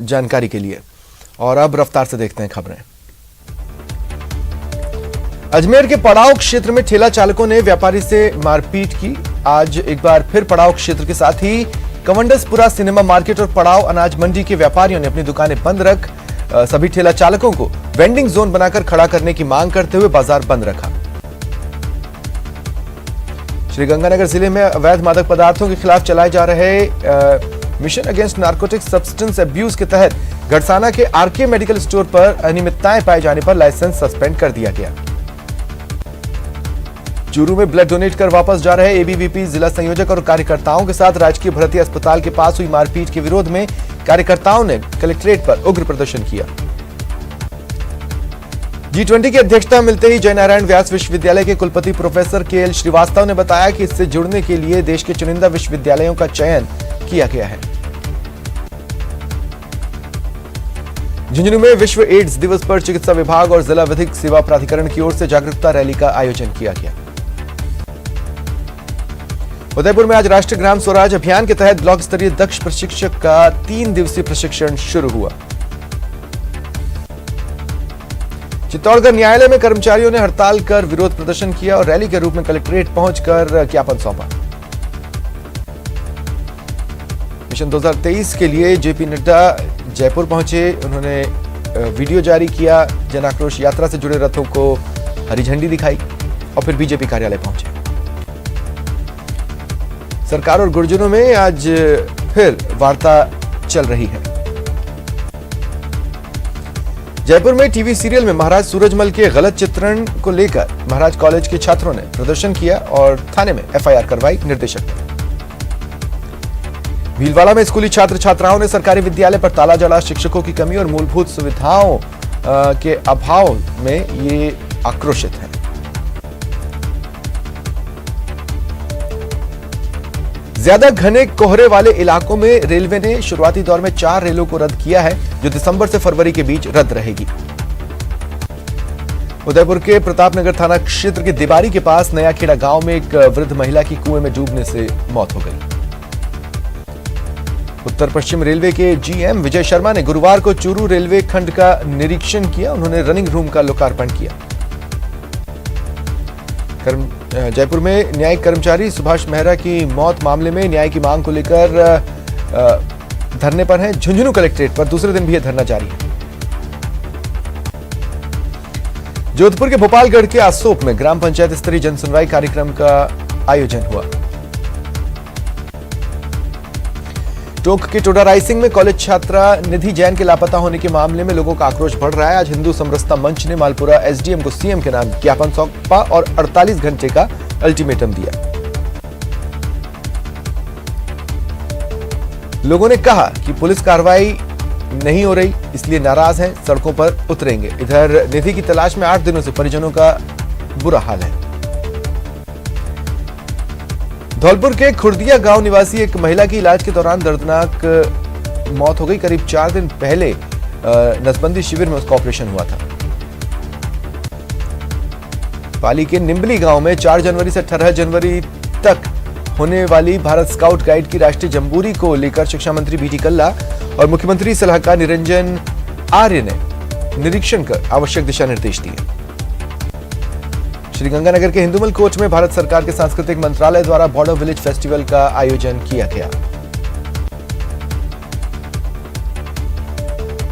जानकारी के लिए। और अब रफ्तार से देखते हैं खबरें। अजमेर के पड़ाव क्षेत्र में ठेला चालकों ने व्यापारी से मारपीट की। आज एक बार फिर पड़ाव क्षेत्र के साथ ही कवंडसपुरा सिनेमा मार्केट और पड़ाव अनाज मंडी के व्यापारियों ने अपनी दुकानें बंद रख सभी ठेला चालकों को वेंडिंग जोन बनाकर खड़ा करने की मांग करते हुए बाजार बंद रखा। श्रीगंगानगर जिले में अवैध मादक पदार्थों के खिलाफ चलाए जा रहे mission against narcotics substance abuse के तहत गढ़साना के आरके मेडिकल स्टोर पर अनियमितताएं पाए जाने पर लाइसेंस सस्पेंड कर दिया गया। चूरू में ब्लड डोनेट कर वापस जा रहे एबीवीपी जिला संयोजक और कार्यकर्ताओं के साथ राजकीय भर्ती अस्पताल के पास हुई मारपीट के विरोध में कार्यकर्ताओं ने कलेक्ट्रेट पर उग्र प्रदर्शन किया। G20 की अध्यक्षता मिलते ही जयनारायण व्यास विश्वविद्यालय के कुलपति प्रोफेसर केएल श्रीवास्तव ने बताया कि इससे जुड़ने के लिए देश के चुनिंदा विश्वविद्यालयों का चयन किया गया है। झुंझुनू में विश्व एड्स दिवस पर चिकित्सा विभाग और जिला विधिक सेवा प्राधिकरण की ओर से जागरूकता रैली का आयोजन किया गया। उदयपुर में आज राष्ट्रीय ग्राम स्वराज अभियान के तहत ब्लॉक स्तरीय दक्ष प्रशिक्षक का 3 दिवसीय प्रशिक्षण शुरू हुआ। चित्तौड़गढ़ न्यायालय में कर्मचारियों ने हड़ताल कर विरोध प्रदर्शन किया और रैली के रूप में कलेक्ट्रेट पहुंचकर ज्ञापन सौंपा। मिशन 2023 के लिए जेपी नड्डा जयपुर पहुंचे। उन्होंने वीडियो जारी किया, जन आक्रोश यात्रा से जुड़े रथों को हरी झंडी दिखाई और फिर बीजेपी कार्यालय पहुंचे। सरकार और गुर्जरों में आज फिर वार्ता चल रही है। जयपुर में टीवी सीरियल में महाराज सूरजमल के गलत चित्रण को लेकर महाराज कॉलेज के छात्रों ने प्रदर्शन किया और थाने में एफआईआर करवाई निदेशक ने। भीलवाड़ा में स्कूली छात्र छात्राओं ने सरकारी विद्यालय पर ताला जड़ा। शिक्षकों की कमी और मूलभूत सुविधाओं के अभाव में ये आक्रोशित है। ज्यादा घने कोहरे वाले इलाकों में रेलवे ने शुरुआती दौर में 4 रेलों को रद्द किया है, जो दिसंबर से फरवरी के बीच रद्द रहेगी। उदयपुर के प्रतापनगर थाना क्षेत्र के दिवारी के पास नया खेड़ा गांव में एक वृद्ध महिला की कुएं में डूबने से मौत हो गई। उत्तर पश्चिम रेलवे के जीएम विजय शर्मा ने गुरुवार को चूरू रेलवे खंड का निरीक्षण किया। उन्होंने रनिंग रूम का लोकार्पण किया। जयपुर में न्यायिक कर्मचारी सुभाष मेहरा की मौत मामले में न्याय की मांग को लेकर धरने पर हैं। झुंझुनू कलेक्ट्रेट पर दूसरे दिन भी यह धरना जारी है। जोधपुर के भोपालगढ़ के आसोप में ग्राम पंचायत स्तरीय जनसुनवाई कार्यक्रम का आयोजन हुआ। टोंक के टोडा रायसिंह में कॉलेज छात्रा निधि जैन के लापता होने के मामले में लोगों का आक्रोश बढ़ रहा है। आज हिंदू समरसता मंच ने मालपुरा एसडीएम को सीएम के नाम ज्ञापन सौंपा और 48 घंटे का अल्टीमेटम दिया। लोगों ने कहा कि पुलिस कार्रवाई नहीं हो रही, इसलिए नाराज हैं, सड़कों पर उतरेंगे। इधर निधि की तलाश में 8 दिनों से परिजनों का बुरा हाल है। धौलपुर के खुर्दिया गांव निवासी एक महिला की इलाज के दौरान दर्दनाक मौत हो गई। करीब 4 दिन पहले नसबंदी शिविर में उसका ऑपरेशन हुआ था। पाली के निम्बली गांव में 4 जनवरी से 18 जनवरी तक होने वाली भारत स्काउट गाइड की राष्ट्रीय जंबूरी को लेकर शिक्षा मंत्री बीटी कल्ला और मुख्यमंत्री सलाहकार निरंजन आर्य ने निरीक्षण कर आवश्यक दिशा निर्देश दिए। श्रीगंगानगर के हिंदुमल कोच में भारत सरकार के सांस्कृतिक मंत्रालय द्वारा बॉर्डर विलेज फेस्टिवल का आयोजन किया गया।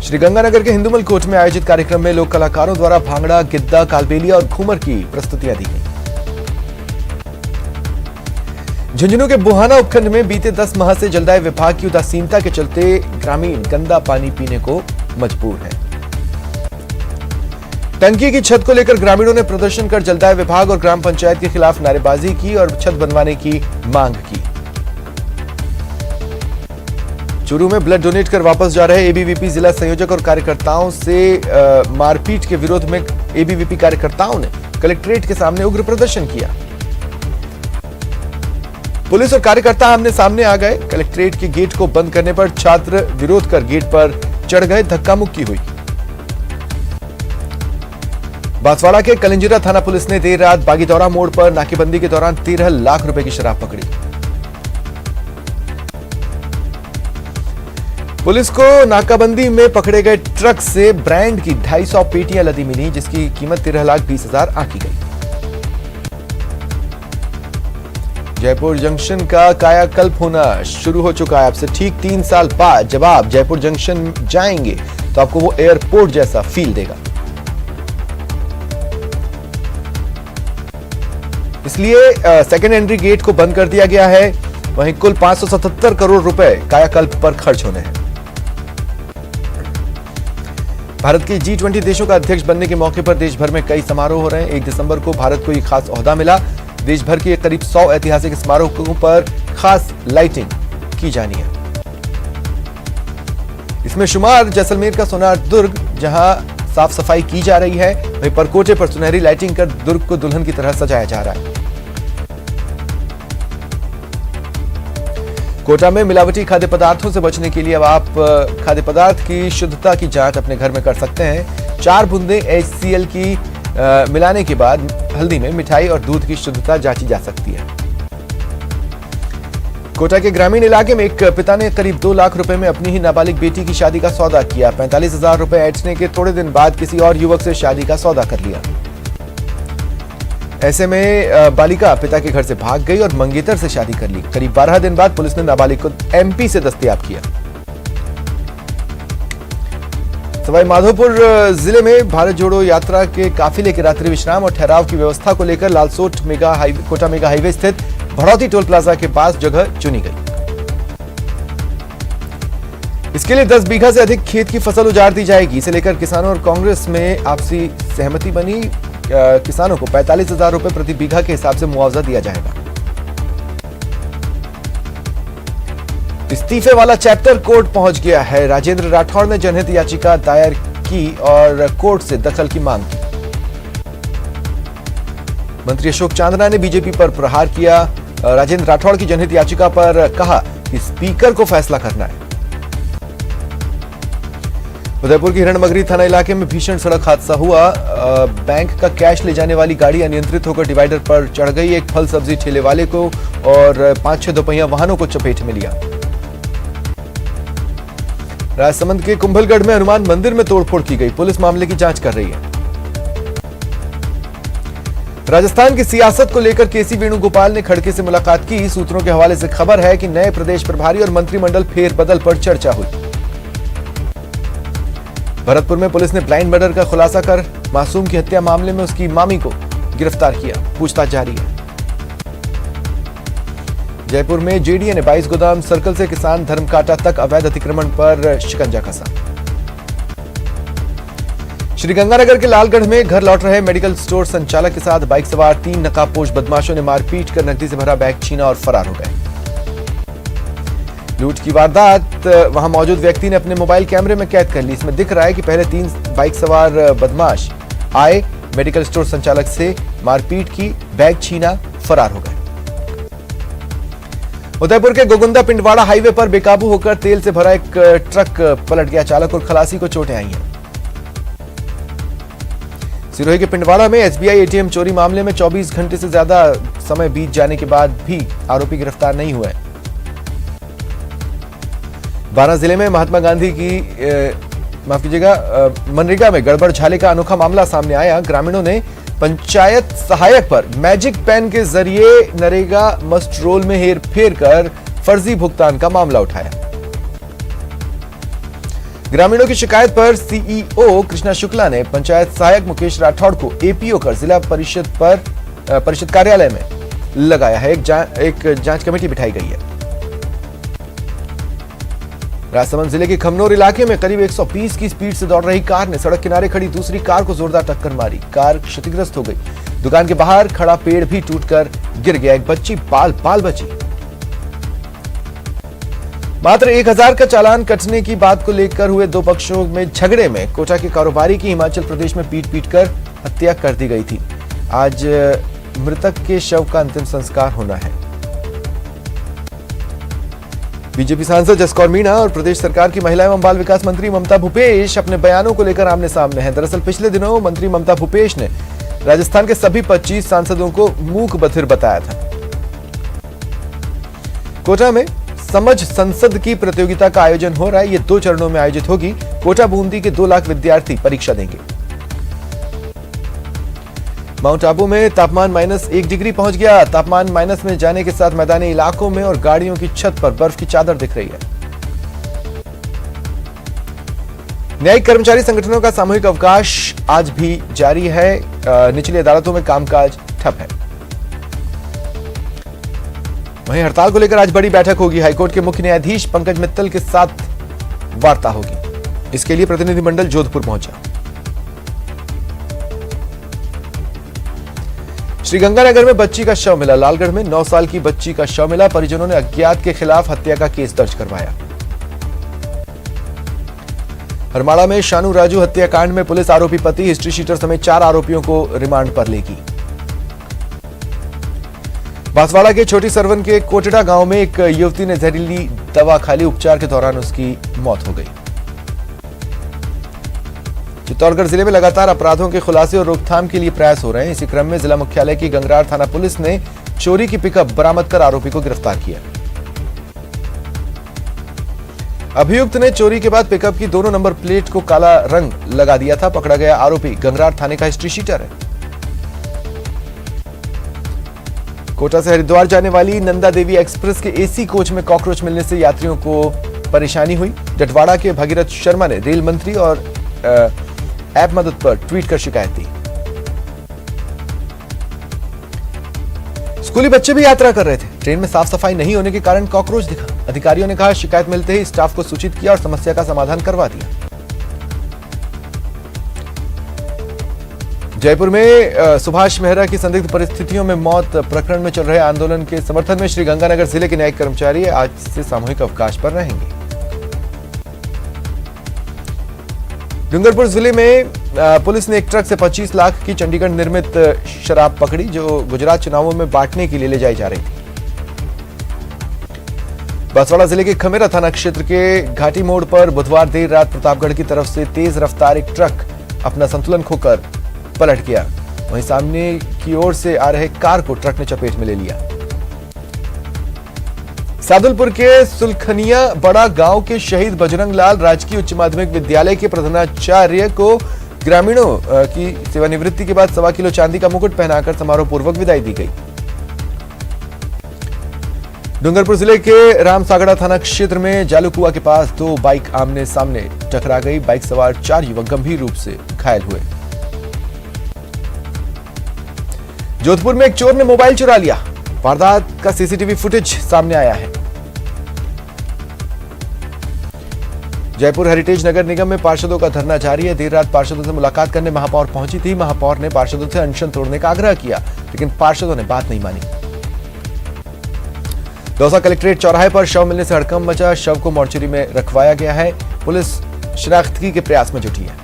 श्रीगंगानगर के हिंदुमल कोच में आयोजित कार्यक्रम में लोक कलाकारों द्वारा भांगड़ा, गिद्दा, कालबेलिया और घूमर की प्रस्तुतियां दी गई। झुंझुनू के बुहाना उपखंड में बीते 10 माह से जलदाय विभाग की उदासीनता के चलते ग्रामीण गंदा पानी पीने को मजबूर है। टंकी की छत को लेकर ग्रामीणों ने प्रदर्शन कर जलदाय विभाग और ग्राम पंचायत के खिलाफ नारेबाजी की और छत बनवाने की मांग की। चूरू में ब्लड डोनेट कर वापस जा रहे एबीवीपी जिला संयोजक और कार्यकर्ताओं से मारपीट के विरोध में एबीवीपी कार्यकर्ताओं ने कलेक्ट्रेट के सामने उग्र प्रदर्शन किया। पुलिस और कार्यकर्ता आमने सामने आ गए। कलेक्ट्रेट के गेट को बंद करने पर छात्र विरोध कर गेट पर चढ़ गए। धक्का मुक्की हुई। बांसवाड़ा के कलिंजरा थाना पुलिस ने देर रात बागीदौरा मोड़ पर नाकेबंदी के दौरान 13 लाख रुपए की शराब पकड़ी। पुलिस को नाकाबंदी में पकड़े गए ट्रक से ब्रांड की 250 पेटियां लदी मिली, जिसकी कीमत 13,20,000 आंकी गई। जयपुर जंक्शन का कायाकल्प होना शुरू हो चुका है। अब से ठीक 3 साल बाद जब आप जयपुर जंक्शन जाएंगे तो आपको वो एयरपोर्ट जैसा फील देगा। इसलिए सेकेंड एंट्री गेट को बंद कर दिया गया है। वहीं कुल 577 करोड़ रुपए कायाकल्प पर खर्च होने हैं। भारत के G20 देशों का अध्यक्ष बनने के मौके पर देश भर में कई समारोह हो रहे हैं। 1 दिसंबर को भारत को यह खास ओहदा मिला। देश भर के करीब 100 ऐतिहासिक स्मारकों पर खास लाइटिंग की जानी है। इसमें शुमार जैसलमेर का सोनार दुर्ग, जहां साफ सफाई की जा रही है। वहीं परकोटे पर सुनहरी लाइटिंग कर दुर्ग को दुल्हन की तरह सजाया जा रहा है। कोटा में मिलावटी खाद्य पदार्थों से बचने के लिए अब आप खाद्य पदार्थ की शुद्धता की जांच अपने घर में कर सकते हैं। 4 बूंदें HCl की मिलाने के बाद हल्दी में मिठाई और दूध की शुद्धता जांची जा सकती है। कोटा के ग्रामीण इलाके में एक पिता ने करीब 2 लाख रुपए में अपनी ही नाबालिग बेटी की शादी का सौदा किया। 45,000 रुपए ऐंठने के थोड़े दिन बाद किसी और युवक से शादी का सौदा कर लिया। ऐसे में बालिका पिता के घर से भाग गई और मंगेतर से शादी कर ली। करीब 12 दिन बाद पुलिस ने नाबालिग को MP से दस्तयाब किया। सवाई माधोपुर जिले में भारत जोड़ो यात्रा के काफिले के रात्रि विश्राम और ठहराव की व्यवस्था को लेकर लालसोट कोटा मेगा हाईवे स्थित भड़ौती टोल प्लाजा के पास जगह चुनी गई। इसके लिए 10 बीघा से अधिक खेत की फसल उजाड़ दी जाएगी। इसे लेकर किसानों और कांग्रेस में आपसी सहमति बनी। किसानों को 45,000 रुपए प्रति बीघा के हिसाब से मुआवजा दिया जाएगा। इस्तीफे वाला चैप्टर कोर्ट पहुंच गया है। राजेंद्र राठौड़ ने जनहित याचिका दायर की और कोर्ट से दखल की मांग की। मंत्री अशोक चांदना ने बीजेपी पर प्रहार किया। राजेंद्र राठौड़ की जनहित याचिका पर कहा कि स्पीकर को फैसला करना है। उदयपुर की हिरणमगरी थाना इलाके में भीषण सड़क हादसा हुआ। बैंक का कैश ले जाने वाली गाड़ी अनियंत्रित होकर डिवाइडर पर चढ़ गई। एक फल सब्जी ठेले वाले को और 5-6 दोपहिया वाहनों को चपेट में लिया। राजसमंद के कुंभलगढ़ में हनुमान मंदिर में तोड़फोड़ की गई। पुलिस मामले की जांच कर रही है। राजस्थान की सियासत को लेकर केसी वेणुगोपाल ने खड़गे से मुलाकात की। सूत्रों के हवाले से खबर है कि नए प्रदेश प्रभारी और मंत्रिमंडल फेरबदल पर चर्चा हुई। भरतपुर में पुलिस ने ब्लाइंड मर्डर का खुलासा कर मासूम की हत्या मामले में उसकी मामी को गिरफ्तार किया। पूछताछ जारी है। जयपुर में JDA ने 22 गोदाम सर्कल से किसान धर्मकांटा तक अवैध अतिक्रमण पर शिकंजा कसा। श्रीगंगानगर के लालगढ़ में घर लौट रहे मेडिकल स्टोर संचालक के साथ बाइक सवार 3 नकाबपोश बदमाशों ने मारपीट कर नकदी से भरा बैग छीना और फरार हो गए। लूट की वारदात वहां मौजूद व्यक्ति ने अपने मोबाइल कैमरे में कैद कर ली। इसमें दिख रहा है कि पहले 3 बाइक सवार बदमाश आए, मेडिकल स्टोर संचालक से मारपीट की, बैग छीना, फरार हो गए। उदयपुर के गोगुंदा पिंडवाड़ा हाईवे पर बेकाबू होकर तेल से भरा एक ट्रक पलट गया। चालक और खलासी को चोटें आई हैं। सिरोही के पिंडवाड़ा में SBI ATM चोरी मामले में 24 घंटे से ज्यादा समय बीत जाने के बाद भी आरोपी गिरफ्तार नहीं हुए। बारां जिले में महात्मा गांधी की मनरेगा में गड़बड़ झाले का अनोखा मामला सामने आया। ग्रामीणों ने पंचायत सहायक पर मैजिक पेन के जरिए नरेगा मस्ट रोल में हेरफेर कर फर्जी भुगतान का मामला उठाया। ग्रामीणों की शिकायत पर CEO कृष्णा शुक्ला ने पंचायत सहायक मुकेश राठौड़ को APO कर जिला परिषद कार्यालय में लगाया है। एक जांच कमेटी बिठाई गई है। राजसमंद जिले के खमनोर इलाके में करीब 120 की स्पीड से दौड़ रही कार ने सड़क किनारे खड़ी दूसरी कार को जोरदार टक्कर मारी। कार क्षतिग्रस्त हो गई। दुकान के बाहर खड़ा पेड़ भी टूटकर गिर गया। एक बच्ची बाल बची। मात्र 1,000 का चालान कटने की बात को लेकर हुए 2 पक्षों में झगड़े में कोटा के कारोबारी की हिमाचल प्रदेश में पीट कर हत्या कर दी गई थी। आज मृतक के शव का अंतिम संस्कार होना है। बीजेपी सांसद जसकौर मीणा और प्रदेश सरकार की महिला एवं बाल विकास मंत्री ममता भूपेश अपने बयानों को लेकर आमने सामने हैं। दरअसल पिछले दिनों मंत्री ममता भूपेश ने राजस्थान के सभी 25 सांसदों को मूक बधिर बताया था। कोटा में समझ संसद की प्रतियोगिता का आयोजन हो रहा है। ये 2 चरणों में आयोजित होगी। कोटा बूंदी के 2 लाख विद्यार्थी परीक्षा देंगे। माउंट आबू में तापमान -1 डिग्री पहुंच गया। तापमान माइनस में जाने के साथ मैदानी इलाकों में और गाड़ियों की छत पर बर्फ की चादर दिख रही है। न्यायिक कर्मचारी संगठनों का सामूहिक अवकाश आज भी जारी है। निचली अदालतों में कामकाज ठप है। वहीं हड़ताल को लेकर आज बड़ी बैठक होगी। हाईकोर्ट के मुख्य न्यायाधीश पंकज मित्तल के साथ वार्ता होगी। इसके लिए प्रतिनिधिमंडल जोधपुर पहुंचा। श्रीगंगानगर में बच्ची का शव मिला। लालगढ़ में 9 साल की बच्ची का शव मिला। परिजनों ने अज्ञात के खिलाफ हत्या का केस दर्ज करवाया। हरमाड़ा में शानू राजू हत्याकांड में पुलिस आरोपी पति, हिस्ट्री शीटर समेत 4 आरोपियों को रिमांड पर लेगी। बांसवाड़ा के छोटी सरवन के कोटड़ा गांव में एक युवती ने जहरीली दवा खा ली। उपचार के दौरान उसकी मौत हो गई। चित्तौड़गढ़ जिले में लगातार अपराधों के खुलासे और रोकथाम के लिए प्रयास हो रहे हैं। इसी क्रम में जिला मुख्यालय की गंगरार थाना पुलिस ने चोरी की पिकअप बरामद कर आरोपी को गिरफ्तार किया। अभियुक्त ने चोरी के बाद पिकअप की दोनों नंबर प्लेट को काला रंग लगा दिया था। पकड़ा गया आरोपी गंगरार थाने का हिस्ट्री शीटर है। कोटा से हरिद्वार जाने वाली नंदा देवी एक्सप्रेस के एसी कोच में कॉकरोच मिलने से यात्रियों को परेशानी हुई। जटवाड़ा के भगीरथ शर्मा ने रेल मंत्री और ऐप मदद पर ट्वीट कर शिकायत दी। स्कूली बच्चे भी यात्रा कर रहे थे। ट्रेन में साफ सफाई नहीं होने के कारण कॉकरोच दिखा। अधिकारियों ने कहा शिकायत मिलते ही स्टाफ को सूचित किया और समस्या का समाधान करवा दिया। जयपुर में सुभाष मेहरा की संदिग्ध परिस्थितियों में मौत प्रकरण में चल रहे आंदोलन के समर्थन में श्रीगंगानगर जिले के न्यायिक कर्मचारी आज से सामूहिक अवकाश पर रहेंगे। डूंगरपुर जिले में पुलिस ने एक ट्रक से 25 लाख की चंडीगढ़ निर्मित शराब पकड़ी, जो गुजरात चुनावों में बांटने के लिए ले जाई जा रही थी। बांसवाड़ा जिले के खमेरा थाना क्षेत्र के घाटी मोड़ पर बुधवार देर रात प्रतापगढ़ की तरफ से तेज रफ्तार एक ट्रक अपना संतुलन खोकर पलट गया। वहीं सामने की ओर से आ रहे कार को ट्रक ने चपेट में ले लिया। सादुलपुर के सुलखनिया बड़ा गांव के शहीद बजरंग लाल राजकीय उच्च माध्यमिक विद्यालय के प्रधानाचार्य को ग्रामीणों की सेवानिवृत्ति के बाद 1.25 किलो चांदी का मुकुट पहनाकर समारोह पूर्वक विदाई दी गई। डूंगरपुर जिले के रामसागड़ा थाना क्षेत्र में जालूकुआ के पास 2 बाइक आमने सामने टकरा गई। बाइक सवार 4 युवक गंभीर रूप से घायल हुए। जोधपुर में एक चोर ने मोबाइल चुरा लिया। वारदात का सीसीटीवी फुटेज सामने आया है। जयपुर हेरिटेज नगर निगम में पार्षदों का धरना जारी है। देर रात पार्षदों से मुलाकात करने महापौर पहुंची थी। महापौर ने पार्षदों से अनशन तोड़ने का आग्रह किया, लेकिन पार्षदों ने बात नहीं मानी। दौसा कलेक्ट्रेट चौराहे पर शव मिलने से हड़कंप मचा। शव को मोर्चरी में रखवाया गया है। पुलिस शिनाख्तगी के प्रयास में जुटी है।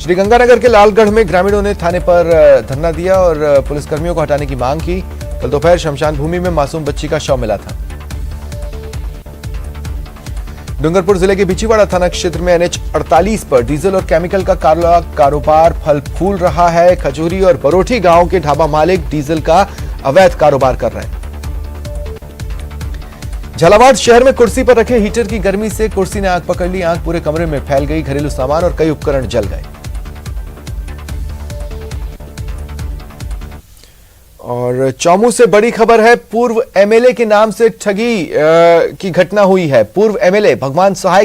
श्रीगंगानगर के लालगढ़ में ग्रामीणों ने थाने पर धरना दिया और पुलिसकर्मियों को हटाने की मांग की। कल दोपहर शमशान भूमि में मासूम बच्ची का शव मिला था। डूंगरपुर जिले के बिचीवाड़ा थाना क्षेत्र में NH 48 पर डीजल और केमिकल का काला कारोबार फल फूल रहा है। खजूरी और बरोठी गांव के ढाबा मालिक डीजल का अवैध कारोबार कर रहे हैं। झालावाड़ शहर में कुर्सी पर रखे हीटर की गर्मी से कुर्सी ने आग पकड़ ली। आग पूरे कमरे में फैल गई। घरेलू सामान और कई उपकरण जल गए। और चौमू से बड़ी खबर है। पूर्व MLA के नाम से ठगी की घटना हुई है। पूर्व MLA भगवान सहाय के